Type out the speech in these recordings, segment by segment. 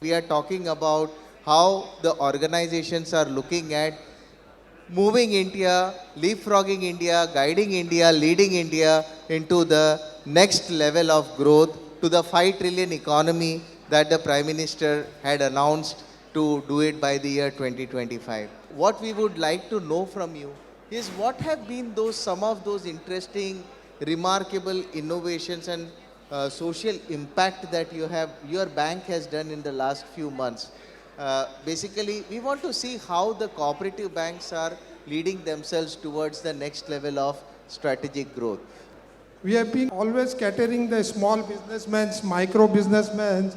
We are talking about how the organizations are looking at moving India, leapfrogging India, guiding India, leading India into the next level of growth to the 5 trillion economy that the Prime Minister had announced to do it by the year 2025. What we would like to know from you is what have been those some of those interesting, remarkable innovations and social impact that your bank has done in the last few months. Basically, we want to see how the cooperative banks are leading themselves towards the next level of strategic growth. We have been always catering the small businessmen, micro businessmen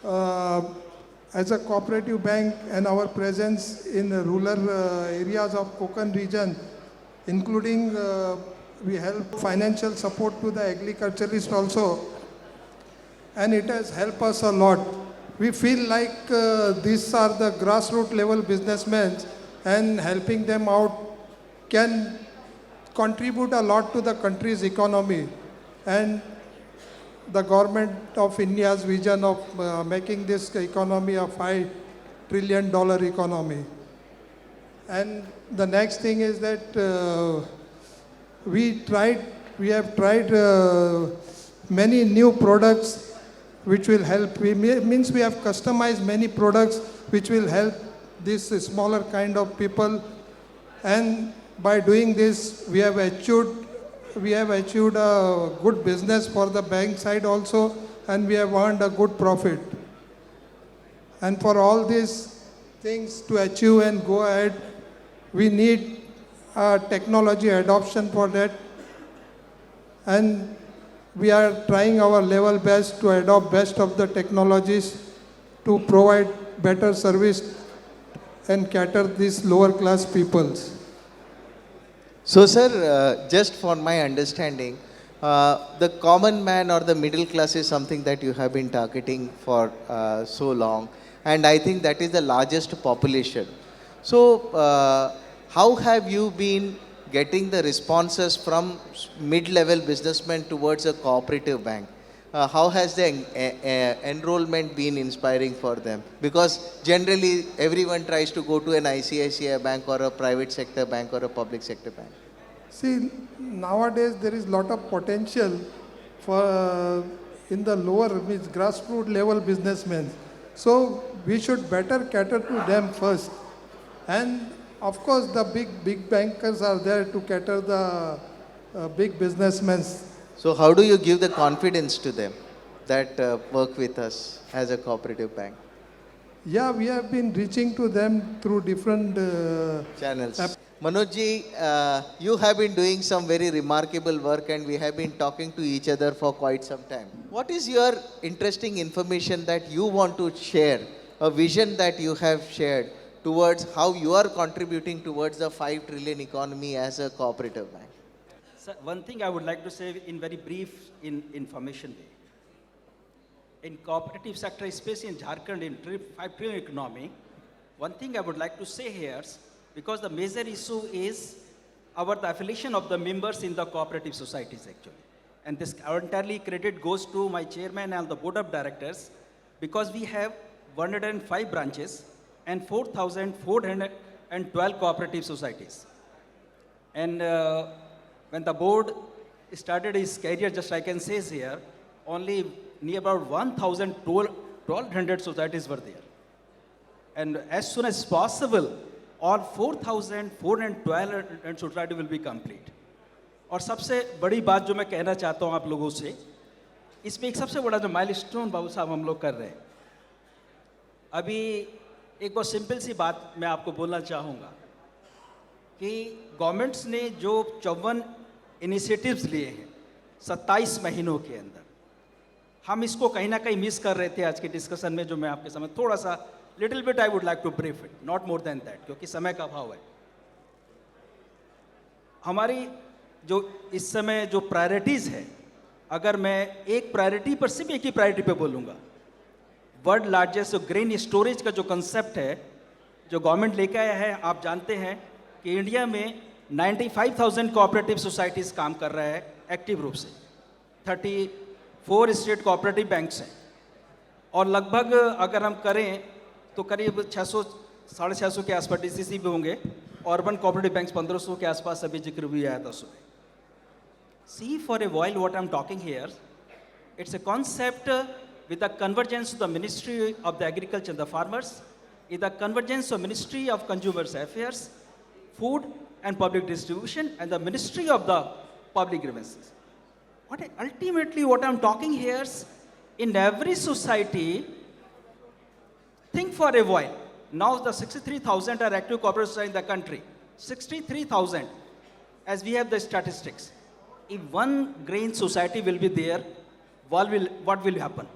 uh, as a cooperative bank, and our presence in the rural areas of Konkan region, including we help financial support to the agriculturists also, and it has helped us a lot. We feel like these are the grassroots level businessmen, and helping them out can contribute a lot to the country's economy. And the government of India's vision of making this economy a $5 trillion economy. And the next thing is that we have tried many new products which will help. Means we have customized many products which will help this smaller kind of people. And by doing this, we have achieved a good business for the bank side also, and we have earned a good profit. And for all these things to achieve and go ahead, we need technology adoption for that. And we are trying our level best to adopt best of the technologies to provide better service and cater these lower class peoples. So, sir, just for my understanding, the common man or the middle class is something that you have been targeting for so long, and I think that is the largest population. So, how have you been getting the responses from mid-level businessmen towards a cooperative bank? How has the enrollment been inspiring for them? Because generally everyone tries to go to an ICICI bank or a private sector bank or a public sector bank. See, nowadays there is lot of potential for in the lower means grassroots level businessmen. So we should better cater to them first. And of course, the big bankers are there to cater the big businessmen. So how do you give the confidence to them that work with us as a cooperative bank? Yeah, we have been reaching to them through different Channels. Manoj ji, you have been doing some very remarkable work and we have been talking to each other for quite some time. What is your interesting information that you want to share, a vision that you have shared towards how you are contributing towards the 5 trillion economy as a cooperative bank? Sir, one thing I would like to say in very brief in information way. In cooperative sector, especially in Jharkhand, in 5 trillion economy, one thing I would like to say here, because the major issue is the affiliation of the members in the cooperative societies actually. And this entirely credit goes to my chairman and the board of directors, because we have 105 branches and 4,412 cooperative societies. And when the board started its career, just I can say here, only near about 1,200 societies were there. And as soon as possible, all 4,412 society will be complete. और सबसे बड़ी बात जो मैं कहना चाहता हूँ आप लोगों से, इसमें एक सबसे बड़ा जो माइलस्टोन बाबू साहब हम लोग कर रहे हैं. अभी एक बहुत सिंपल सी बात मैं आपको बोलना चाहूँगा कि गवर्नमेंट्स ने जो 54 इनिशिएटिव्स लिए हैं 27 महीनों के अंदर, हम इसको कहीं ना कहीं मिस कर रहे थे. आज के डिस्कशन में जो मैं आपके समय थोड़ा सा little bit I would like to brief it, not more than that, क्योंकि समय का अभाव है. हमारी जो इस समय जो प्रायोरिटीज़ है, अगर मैं एक प्रायोरिटी पर सिर्फ एक ही प्रायोरिटी पे बोलूँगा, वर्ल्ड लार्जेस्ट ग्रेन स्टोरेज का जो कंसेप्ट है जो गवर्नमेंट लेके आया है, आप जानते हैं कि इंडिया में 95,000 कोऑपरेटिव सोसाइटीज़ काम कर रहा है एक्टिव रूप से. 34 स्टेट कोऑपरेटिव बैंक्स हैं और लगभग अगर हम करें तो करीब 600 650 के आसपास डीसीसी भी होंगे, अर्बन कोऑपरेटिव बैंक्स 1500 के आसपास अभी जिक्र भी आया था सुबह. See, for a while what I'm talking here, it's a concept with the convergence of the Ministry of the Agriculture and the Farmers, with the convergence of Ministry of Consumers Affairs, Food and Public Distribution, and the Ministry of the Public Grievances. Ultimately what I'm talking here is, in every society, think for a while. Now the 63,000 are active cooperatives in the country. 63,000, as we have the statistics. If one grain society will be there, what will happen?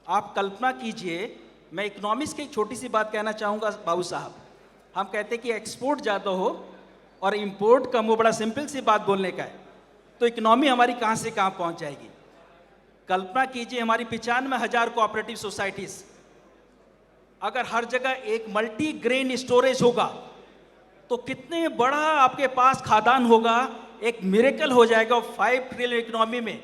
आप कल्पना कीजिए, मैं economics की एक छोटी सी बात कहना चाहूँगा बाबू साहब. हम कहते हैं कि एक्सपोर्ट ज़्यादा हो और इंपोर्ट कम हो, बड़ा सिंपल सी बात बोलने का है, तो इकोनॉमी हमारी कहाँ से कहाँ पहुँच जाएगी. कल्पना कीजिए हमारी 95,000 कोऑपरेटिव सोसाइटीज़, अगर हर जगह एक मल्टी ग्रेन स्टोरेज होगा तो कितने बड़ा आपके पास खादान होगा, एक मिरेकल हो जाएगा. 5 ट्रिलियन इकोनॉमी में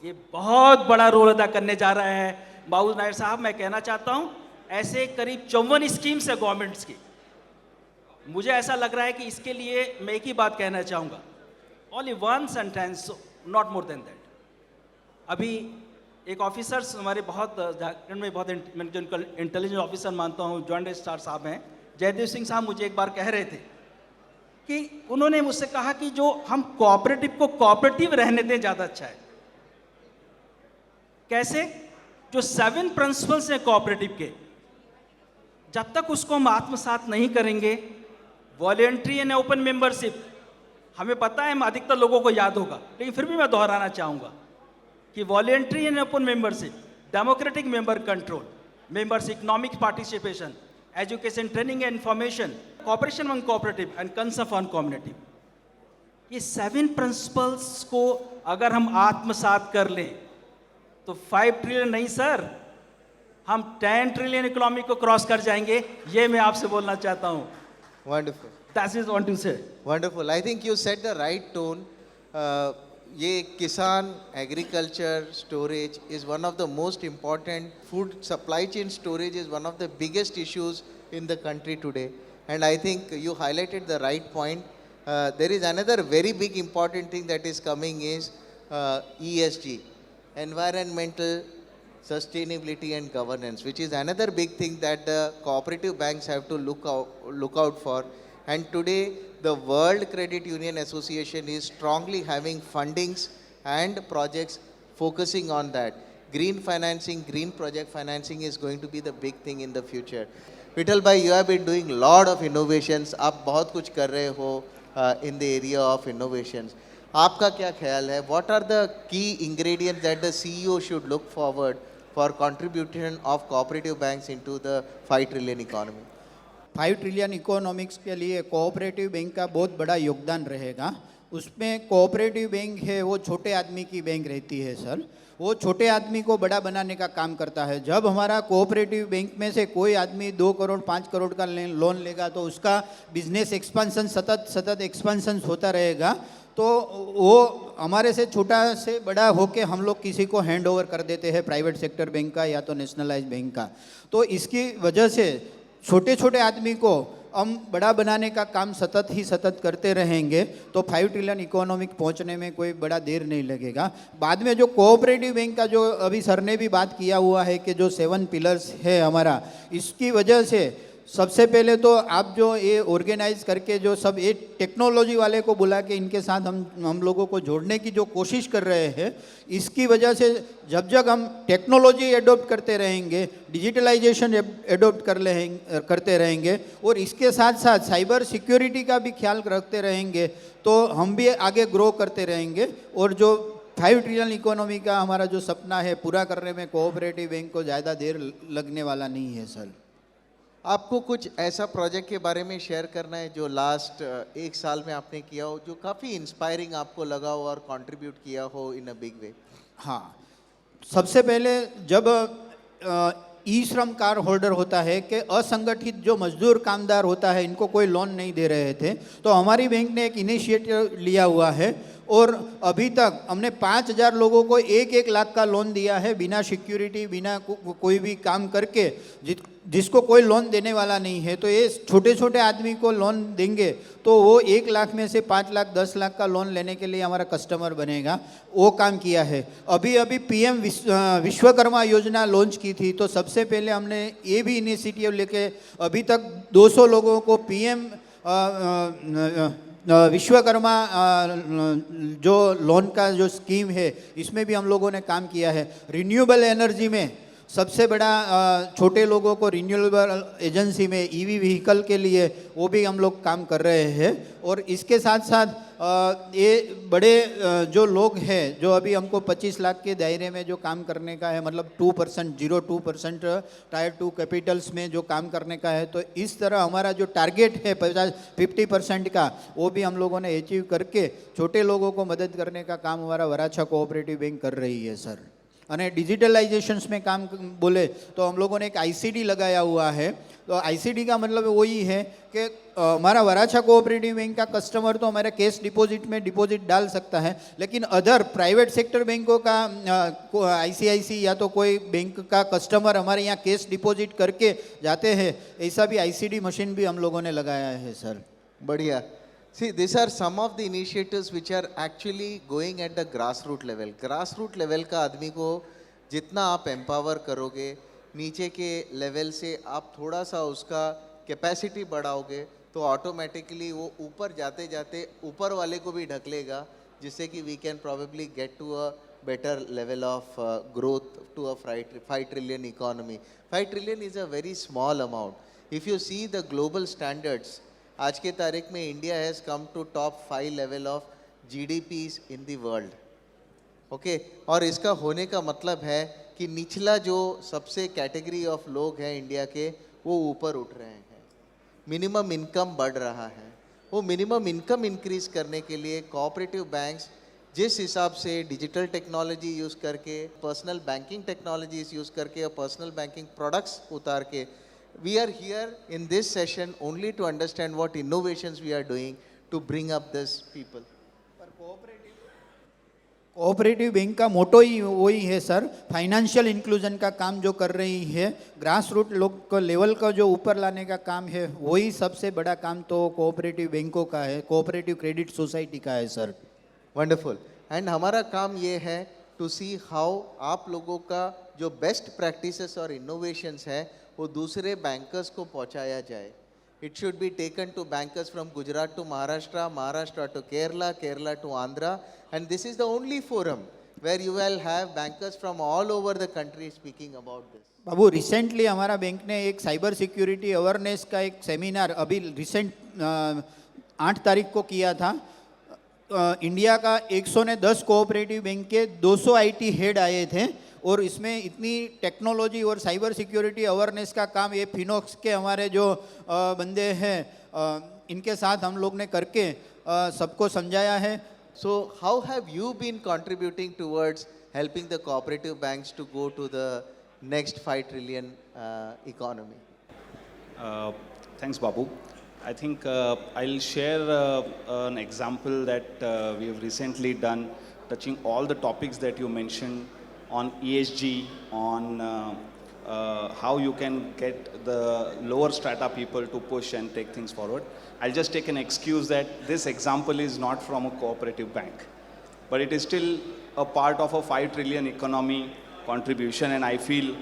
ये बहुत बड़ा रोल अदा करने जा रहा है. बाबू नायर साहब, मैं कहना चाहता हूं, ऐसे करीब 54 स्कीम्स है गवर्नमेंट्स की. मुझे ऐसा लग रहा है कि इसके लिए मैं एक ही बात कहना चाहूँगा, only one sentence, not more than that. अभी एक ऑफिसर्स हमारे बहुत झारखंड में बहुत इंटेलिजेंट ऑफिसर मानता हूँ, जॉइंट स्टार साहब हैं, जयदेव सिंह साहब, मुझे एक बार कह रहे थे कि उन्होंने मुझसे कहा कि जो हम कोऑपरेटिव को कोऑपरेटिव रहने दें ज़्यादा अच्छा है. कैसे? जो 7 प्रिंसिपल्स हैं कोऑपरेटिव के, जब तक उसको हम आत्मसात नहीं करेंगे, वॉलेंट्री एंड ओपन मेंबरशिप, हमें पता है, अधिकतर लोगों को याद होगा, लेकिन फिर भी मैं दोहराना चाहूँगा कि voluntary and open membership, democratic member control, members economic participation, education, training and information, cooperation among cooperative and concern on community. ये 7 प्रिंसिपल्स को अगर हम आत्मसात कर लें तो 5 ट्रिलियन नहीं सर, हम 10 ट्रिलियन इकोनॉमी को क्रॉस कर जाएंगे. ये मैं आपसे बोलना चाहता हूँ. Wonderful. That is what to say. Wonderful. I think you set the right tone. ये किसान agriculture storage is one of the most important. Food supply chain storage is one of the biggest issues in the country today. And I think you highlighted the right point. There is another very big important thing that is coming is ESG, environmental sustainability and governance, which is another big thing that the cooperative banks have to look out for. And today, the World Credit Union Association is strongly having fundings and projects focusing on that. Green financing, green project financing is going to be the big thing in the future. Vital bhai, you have been doing a lot of innovations. आप बहुत कुछ कर रहे हो in the area of innovations. आपका क्या ख्याल है? What are the key ingredients that the CEO should look forward for contribution of cooperative banks into the 5 trillion economy? 5 trillion economics के लिए कोऑपरेटिव बैंक का बहुत बड़ा योगदान रहेगा. उसमें कोऑपरेटिव बैंक है वो छोटे आदमी की बैंक रहती है सर. वो छोटे आदमी को बड़ा बनाने का काम करता है. जब हमारा कोऑपरेटिव बैंक में से कोई आदमी 2 करोड़ 5 करोड़ का लोन लेगा तो उसका बिजनेस एक्सपेंशन सतत एक्सपेंशन होता रहेगा. तो वो हमारे से छोटा से बड़ा होके हम लोग किसी को हैंड ओवर कर देते हैं, प्राइवेट सेक्टर बैंक का या तो नेशनलाइज बैंक का. तो इसकी वजह से छोटे छोटे आदमी को हम बड़ा बनाने का काम सतत करते रहेंगे तो 5 ट्रिलियन इकोनॉमिक पहुंचने में कोई बड़ा देर नहीं लगेगा. बाद में जो कोऑपरेटिव बैंक का जो अभी सर ने भी बात किया हुआ है कि जो 7 पिलर्स है हमारा, इसकी वजह से सबसे पहले तो आप जो ये ऑर्गेनाइज करके जो सब ये टेक्नोलॉजी वाले को बुला के इनके साथ हम लोगों को जोड़ने की जो कोशिश कर रहे हैं, इसकी वजह से जब हम टेक्नोलॉजी एडोप्ट करते रहेंगे, डिजिटलाइजेशन एडोप्ट करते रहेंगे और इसके साथ साथ साइबर सिक्योरिटी का भी ख्याल रखते रहेंगे तो हम भी आगे ग्रो करते रहेंगे. और जो 5 ट्रिलियन इकोनॉमी का हमारा जो सपना है पूरा करने में कोऑपरेटिव बैंक को ज़्यादा देर लगने वाला नहीं है सर. आपको कुछ ऐसा प्रोजेक्ट के बारे में शेयर करना है जो लास्ट 1 साल में आपने किया हो, जो काफ़ी इंस्पायरिंग आपको लगा हो और कंट्रीब्यूट किया हो इन अ बिग वे? हाँ, सबसे पहले जब ई श्रम कार्ड होल्डर होता है कि असंगठित जो मजदूर कामदार होता है, इनको कोई लोन नहीं दे रहे थे, तो हमारी बैंक ने एक इनिशिएटिव लिया हुआ है और अभी तक हमने 5,000 लोगों को 1-1 लाख का लोन दिया है, बिना सिक्योरिटी, बिना कोई भी काम करके, जिसको कोई लोन देने वाला नहीं है। तो ये छोटे छोटे आदमी को लोन देंगे तो वो 1 लाख में से 5 लाख 10 लाख का लोन लेने के लिए हमारा कस्टमर बनेगा, वो काम किया है। अभी पीएम विश्वकर्मा योजना लॉन्च की थी, तो सबसे पहले हमने ये भी इनिशिएटिव लेके अभी तक 200 लोगों को पीएम विश्वकर्मा जो लोन का जो स्कीम है, इसमें भी हम लोगों ने काम किया है। रिन्यूएबल एनर्जी में सबसे बड़ा छोटे लोगों को रिन्यूएबल एजेंसी में ईवी व्हीकल के लिए वो भी हम लोग काम कर रहे हैं। और इसके साथ साथ ये बड़े जो लोग हैं, जो अभी हमको 25 लाख के दायरे में जो काम करने का है, मतलब 2%, 0.2% टायर 2 कैपिटल्स में जो काम करने का है, तो इस तरह हमारा जो टारगेट है 50% का, वो भी हम लोगों ने अचीव करके छोटे लोगों को मदद करने का काम हमारा वराछा कोऑपरेटिव बैंक कर रही है सर। અને डिजिटलाइजेशंस में काम बोले तो हम लोगों ने एक आईसीडी लगाया हुआ है। तो आईसीडी का मतलब वही है कि हमारा वराछा कोऑपरेटिव बैंक का कस्टमर तो हमारे कैश डिपॉजिट में डिपॉजिट डाल सकता है, लेकिन अदर प्राइवेट सेक्टर बैंकों का आईसीआईसी या तो कोई बैंक का कस्टमर हमारे यहाँ कैश डिपॉजिट करके जाते हैं, ऐसा भी आईसीडी मशीन भी हम लोगों ने लगाया है सर। बढ़िया। See, these are some of the initiatives which are actually going at the grassroots level. Grassroots level का आदमी को जितना आप empower करोगे, नीचे के level से आप थोड़ा सा उसका capacity बढ़ाओगे, तो automatically वो ऊपर जाते जाते ऊपर वाले को भी ढकलेगा, जिससे कि we can probably get to a better level of growth to a 5 trillion economy. 5 trillion is a very small amount. If you see the global standards, आज के तारीख में India has come to top 5 level of GDPs in the world. Okay, और इसका होने का मतलब है कि निचला जो सबसे कैटेगरी ऑफ लोग हैं इंडिया के, वो ऊपर उठ रहे हैं, मिनिमम इनकम बढ़ रहा है। वो मिनिमम इनकम इंक्रीज करने के लिए कोऑपरेटिव बैंक्स जिस हिसाब से डिजिटल टेक्नोलॉजी यूज़ करके, पर्सनल बैंकिंग टेक्नोलॉजीज यूज़ करके और पर्सनल बैंकिंग प्रोडक्ट्स उतार के, we are here in this session only to understand what innovations we are doing to bring up these people. Cooperative bank का मोटो ही वही है sir, financial inclusion का काम जो कर रही है, ग्रास रूट लोग को लेवल का जो ऊपर लाने का काम है, वही सबसे बड़ा काम तो कोऑपरेटिव बैंकों का है, कोऑपरेटिव क्रेडिट सोसाइटी का है सर। वंडरफुल। एंड हमारा काम ये है टू सी हाउ आप लोगों का जो बेस्ट प्रैक्टिसेस और इनोवेशंस है वो दूसरे बैंकर्स को पहुंचाया जाए। It should be taken to bankers from Gujarat to Maharashtra, Maharashtra to Kerala, Kerala to Andhra, and this is the only forum where you will have bankers from all over the country speaking about this. बाबू, recently हमारा bank ने एक cyber security awareness का एक seminar अभी recent 8 तारीख को किया था। इंडिया का 110 कोऑपरेटिव बैंक के 200 आईटी हेड आए थे, और इसमें इतनी टेक्नोलॉजी और साइबर सिक्योरिटी अवेयरनेस का काम ये फिनोक्स के हमारे जो बंदे हैं, इनके साथ हम लोग ने करके सबको समझाया है। So how have you been contributing towards helping the cooperative banks to go to the next 5 trillion economy? Thanks, Babu. I think I'll share an example that we have recently done, touching all the topics that you mentioned on ESG, on how you can get the lower strata people to push and take things forward. I'll just take an excuse that this example is not from a cooperative bank, but it is still a part of a 5 trillion economy contribution, and I feel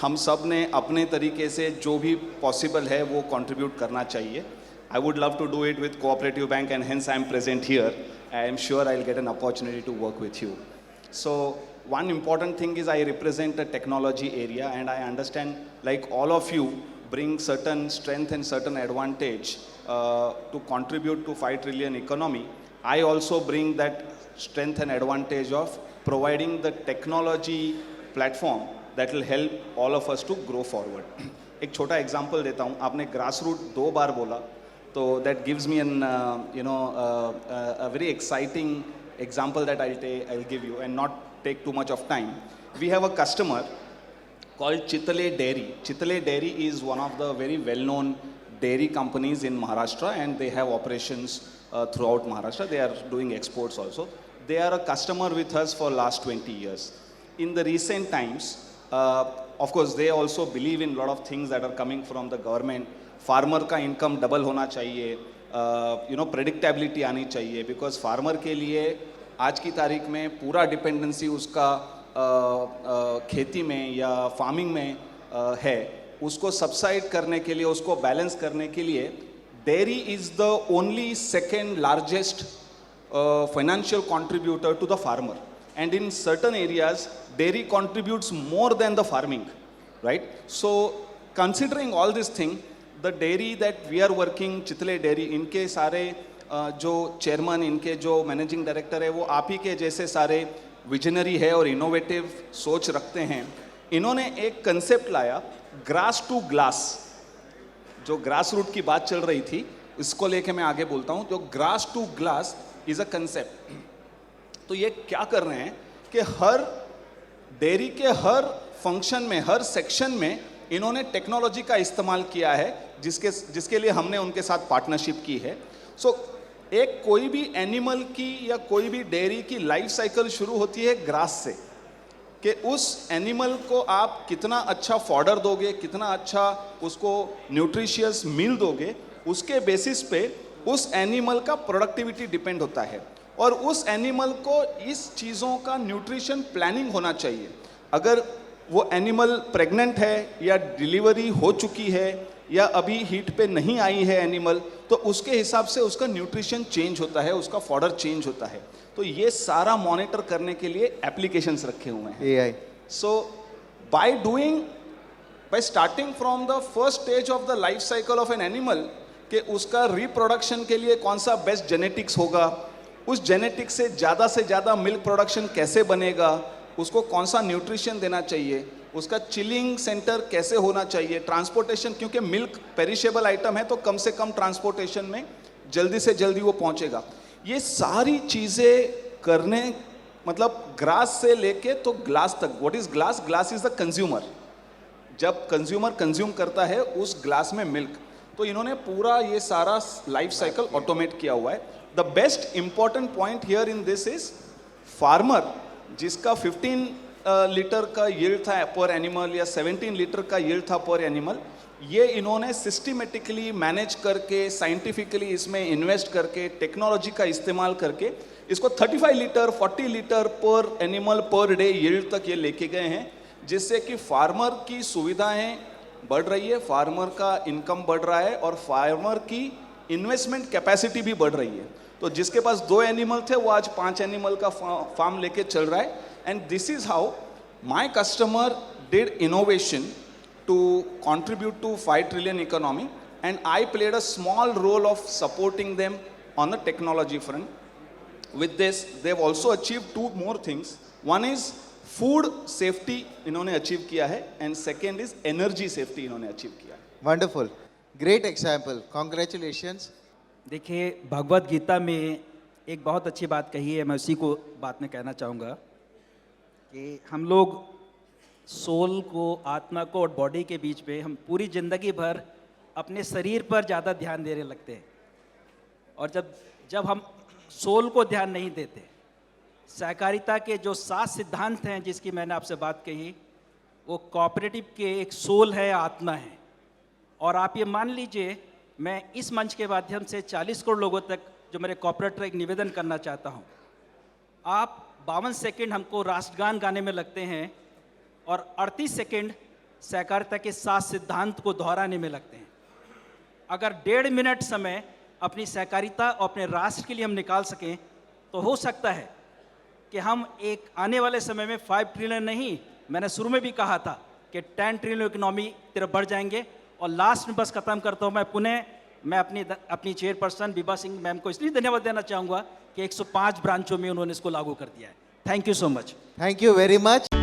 हम सब ने अपने तरीके से जो भी possible है वो कंट्रीब्यूट करना चाहिए. I would love to do it with cooperative bank, and hence I am present here. I am sure I'll get an opportunity to work with you. So one important thing is I represent a technology area, and I understand, like all of you bring certain strength and certain advantage to contribute to 5 trillion economy. I also bring that strength and advantage of providing the technology platform that will help all of us to grow forward. एक छोटा example देता हूँ. आपने grass root 2 बार बोला, तो that gives me an a very exciting example that I'll give you and not take too much of time. We have a customer called Chitale Dairy. Chitale Dairy is one of the very well-known dairy companies in Maharashtra, and they have operations throughout Maharashtra. They are doing exports also. They are a customer with us for last 20 years. In the recent times, of course, they also believe in a lot of things that are coming from the government. Farmer का income double होना चाहिए, predictability आनी चाहिए, because farmer के लिए आज की तारीख में पूरा dependency उसका खेती में या फार्मिंग में है, उसको सब्साइड करने के लिए, उसको बैलेंस करने के लिए dairy is the only second largest financial contributor to the farmer, and in certain areas dairy contributes more than the farming, right? So considering all this thing, the dairy that we are working, Chitale dairy, इनके सारे जो chairman, इनके जो managing director है, वो आप ही के जैसे सारे विजनरी है और इनोवेटिव सोच रखते हैं. इन्होंने एक कंसेप्ट लाया, ग्रास टू ग्लास. जो ग्रास रूट की बात चल रही थी, इसको लेके मैं आगे बोलता हूँ. जो grass to glass is a concept. तो ये क्या कर रहे हैं कि हर डेयरी के हर फंक्शन में, हर सेक्शन में इन्होंने टेक्नोलॉजी का इस्तेमाल किया है, जिसके लिए हमने उनके साथ पार्टनरशिप की है. सो एक कोई भी एनिमल की या कोई भी डेयरी की लाइफ साइकिल शुरू होती है ग्रास से, कि उस एनिमल को आप कितना अच्छा फॉडर दोगे, कितना अच्छा उसको न्यूट्रिशियस मील दोगे, उसके बेसिस पे उस एनिमल का प्रोडक्टिविटी डिपेंड होता है. और उस एनिमल को इस चीज़ों का न्यूट्रिशन प्लानिंग होना चाहिए. अगर वो एनिमल प्रेग्नेंट है या डिलीवरी हो चुकी है या अभी हीट पे नहीं आई है एनिमल, तो उसके हिसाब से उसका न्यूट्रिशन चेंज होता है, उसका फॉडर चेंज होता है. तो ये सारा मॉनिटर करने के लिए एप्लीकेशंस रखे हुए हैं AI. So bye starting from the first stage of the life cycle of an animal, कि उसका रिप्रोडक्शन के लिए कौन सा बेस्ट जेनेटिक्स होगा, उस जेनेटिक्स से ज़्यादा मिल्क प्रोडक्शन कैसे बनेगा, उसको कौन सा न्यूट्रिशन देना चाहिए, उसका चिलिंग सेंटर कैसे होना चाहिए, ट्रांसपोर्टेशन, क्योंकि मिल्क पेरिशेबल आइटम है तो कम से कम ट्रांसपोर्टेशन में जल्दी से जल्दी वो पहुंचेगा. ये सारी चीज़ें करने, मतलब ग्रास से लेके तो ग्लास तक. What is glass? Glass is the consumer. जब कंज्यूमर कंज्यूम करता है उस ग्लास में मिल्क, तो इन्होंने पूरा ये सारा लाइफ साइकिल ऑटोमेट किया हुआ है. The best important point here in this is farmer, जिसका 15 लीटर का यील्ड था पर एनिमल या 17 लीटर का यील्ड था पर एनिमल, ये इन्होंने सिस्टमेटिकली मैनेज करके, साइंटिफिकली इसमें इन्वेस्ट करके, टेक्नोलॉजी का इस्तेमाल करके इसको 35 लीटर 40 लीटर पर एनिमल पर डे यील्ड तक ये लेके गए हैं, जिससे कि फार्मर की सुविधाएं बढ़ रही है, फार्मर का इनकम बढ़ रहा है और फार्मर की इन्वेस्टमेंट कैपेसिटी भी बढ़ रही है. तो जिसके पास 2 एनिमल थे वो आज 5 एनिमल का फार्म लेके चल रहा है. And this is how my customer did innovation to contribute to 5 trillion economy, and I played a small role of supporting them on the technology front. With this, they've also achieved 2 more things. One is food safety इन्होंने achieve किया है, and second is energy safety इन्होंने achieve किया है. Wonderful. Great example. Congratulations. देखिए, भगवत गीता में एक बहुत अच्छी बात कही है, मैं उसी को बात में कहना चाहूँगा कि हम लोग सोल को, आत्मा को और बॉडी के बीच में हम पूरी ज़िंदगी भर अपने शरीर पर ज़्यादा ध्यान देने लगते हैं. और जब हम सोल को ध्यान नहीं देते, सहकारिता के जो 7 सिद्धांत हैं जिसकी मैंने आपसे बात कही, वो कोऑपरेटिव के एक सोल है, आत्मा है. और आप ये मान लीजिए, मैं इस मंच के माध्यम से 40 करोड़ लोगों तक जो मेरे कॉर्पोरेटर एक निवेदन करना चाहता हूँ. आप 52 सेकंड हमको राष्ट्रगान गाने में लगते हैं और 38 सेकंड सहकारिता के 7 सिद्धांत को दोहराने में लगते हैं. अगर 1.5 मिनट समय अपनी सहकारिता और अपने राष्ट्र के लिए हम निकाल सकें, तो हो सकता है कि हम एक आने वाले समय में 5 ट्रिलियन नहीं, मैंने शुरू में भी कहा था कि 10 ट्रिलियन इकोनॉमी तरफ बढ़ जाएंगे. और लास्ट में बस खत्म करता हूँ, मैं अपनी चेयरपर्सन विभा सिंह मैम को इसलिए धन्यवाद देना चाहूँगा कि 105 ब्रांचों में उन्होंने इसको लागू कर दिया है. Thank you so much. Thank you very much.